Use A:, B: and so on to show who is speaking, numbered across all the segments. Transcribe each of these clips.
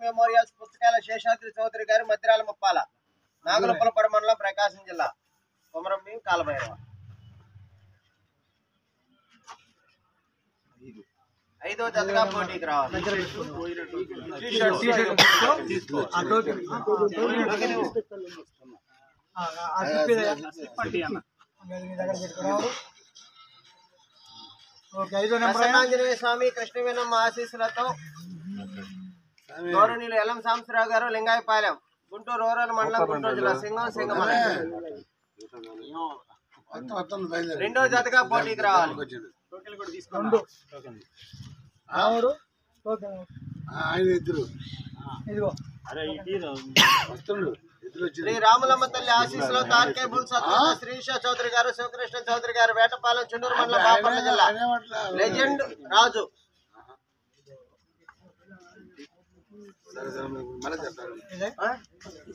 A: Memorials పుస్తకాల శేషాద్రి చౌదరి గారు మద్దిరాల ముప్పాల నాగులపులపడ మండలం ప్రకాశం జిల్లా కొమరం భీం కాలభైరవ 5వ జతగా పోటీకి రావాలి. ప్రసన్నాంజనేయ స్వామి కృష్ణవేణమ్మ ఆశీస్సులతో గౌరవనీయులు ఎల్లం సాంబశివరావు గారు లింగాయపాలెం గుంటూరు రూరల్ మండలం గుంటూరు జిల్లా సింగమల 2వ జతగా పోటీకి రావాలి. శ్రీ రాములమ్మ తల్లి ఆశీస్సులతో ఆర్కే బుల్స్ శ్రీష చౌదరి గారు శివకృష్ణ చౌదరి గారు వేటపాలెం చుండూరు మండలం బాపట్ల జిల్లా లెజెండ్ రాజు.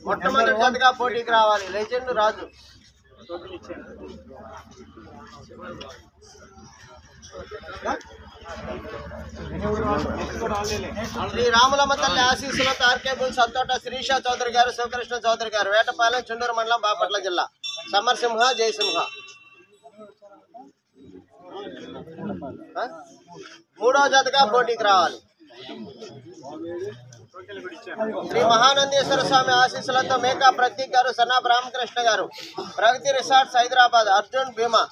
A: మొట్టమొదటి జతగా పోటీకి రావాలి. లెజెండ్ రాజు. శ్రీ రాములమ్మ తల్లి ఆశీస్సులతో ఆర్కే బుల్స్ సత్తోట శ్రీష చౌదరి గారు శివకృష్ణ చౌదరి గారు వేటపాలెం చుండూరు మండలం బాపట్ల జిల్లా సమర్సింహ జయసింహ. 3వ జతగా పోటీకి రావాలి. శ్రీ మహానందేశ్వర స్వామి ఆశీస్సులతో మేకా ప్రతీక్ గారు సన్నాబ్ రామకృష్ణ గారు ప్రగతి రిసార్ట్స్ హైదరాబాద్ అర్జున్ భీమా.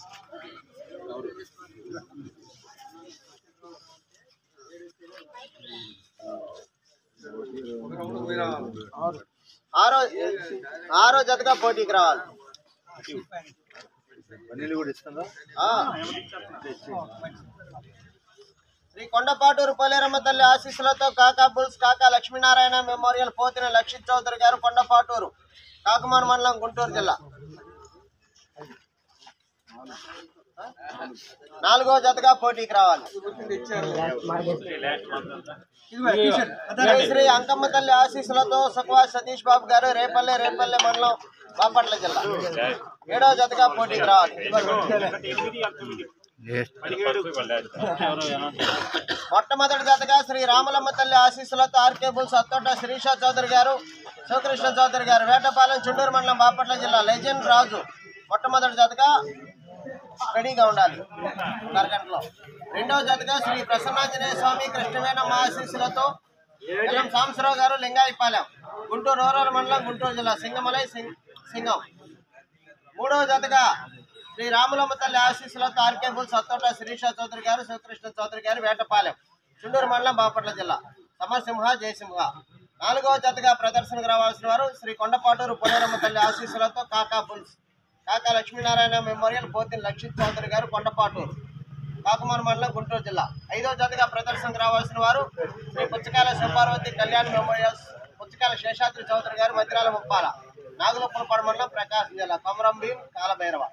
A: 6వ జతగా పోటీకి రావాలి. శ్రీ కొండపాటూరు పోలేరమ్మ తల్లి ఆశీస్సులతో కాకా బుల్స్ కాకా లక్ష్మీనారాయణ మెమోరియల్ పోతిన లక్షిత్ చౌదరి గారు కొండపాటూరు కాకుమాన మండలం గుంటూరు జిల్లా. 4వ జతగా పోటీకి రావాలి. శ్రీ అంకమ్మ తల్లి ఆశీస్సులతో సుఖవా సతీష్ బాబు గారు రేపల్లె మండలం బాపట్ల జిల్లా 7వ జతగా పోటీకి రావాలి. మొట్టమొదటి జతగా శ్రీ రాములమ్మ తల్లి ఆశీస్సులతో ఆర్కే బుల్స్ సత్తోట శ్రీష చౌదరి గారు శివకృష్ణ చౌదరి గారు వేటపాలెం చుండూరు మండలం బాపట్ల జిల్లా లెజెండ్ రాజు. మొట్టమొదటి జతగా రెడీగా ఉండాలి అరగంటలో. 2వ జతగా శ్రీ ప్రసన్నాంజనేయ స్వామి కృష్ణవేణమ్మ ఆశీస్సులతో ఎల్లం సాంబశివరావు గారు లింగాయపాలెం గుంటూరు రూరల్ మండలం గుంటూరు జిల్లా సింగమలై సింగం. 3వ జతగా శ్రీ రాములమ్మ తల్లి ఆశీస్సులతో ఆర్కే బుల్స్ సత్తోట శ్రీష చౌదరి గారు శివకృష్ణ చౌదరి గారు వేటపాలెం చుండూరు మండలం బాపట్ల జిల్లా సమర్సింహ జయసింహ. 4వ జతగా ప్రదర్శనకు రావాల్సిన వారు శ్రీ కొండపాటూరు పోలేరమ్మ తల్లి ఆశీస్సులతో కాకా బుల్స్ కాకా లక్ష్మీనారాయణ మెమోరియల్ పోతిన లక్షిత్ చౌదరి గారు కొండపాటూరు కాకుమాన మండలం గుంటూరు జిల్లా. 5వ జతగా ప్రదర్శనకు రావాల్సిన వారు శ్రీ పుచ్చకాయల శివపార్వతి కళ్యాణ్ మెమోరియల్స్ పుచ్చకాయల శేషాద్రి చౌదరి గారు మద్దిరాల ముప్పాల నాగులపులపడ మండలం ప్రకాశం జిల్లా కొమరం భీం కాలభైరవ.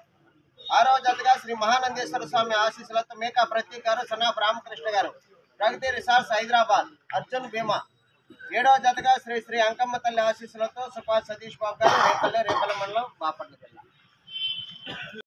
A: 6వ జతగా శ్రీ మహానందేశ్వర స్వామి ఆశీస్సులతో మేకా ప్రతీక్ గారు సన్నాబ్ రామకృష్ణ గారు ప్రగతి రిసార్ట్స్ హైదరాబాద్ అర్జున్ భీమా. 7వ జతగా శ్రీ అంకమ్మ తల్లి ఆశీస్సులతో సుఖవా సతీష్ బాబు గారు రేపల్లె మండలం బాపట్ల జిల్లా.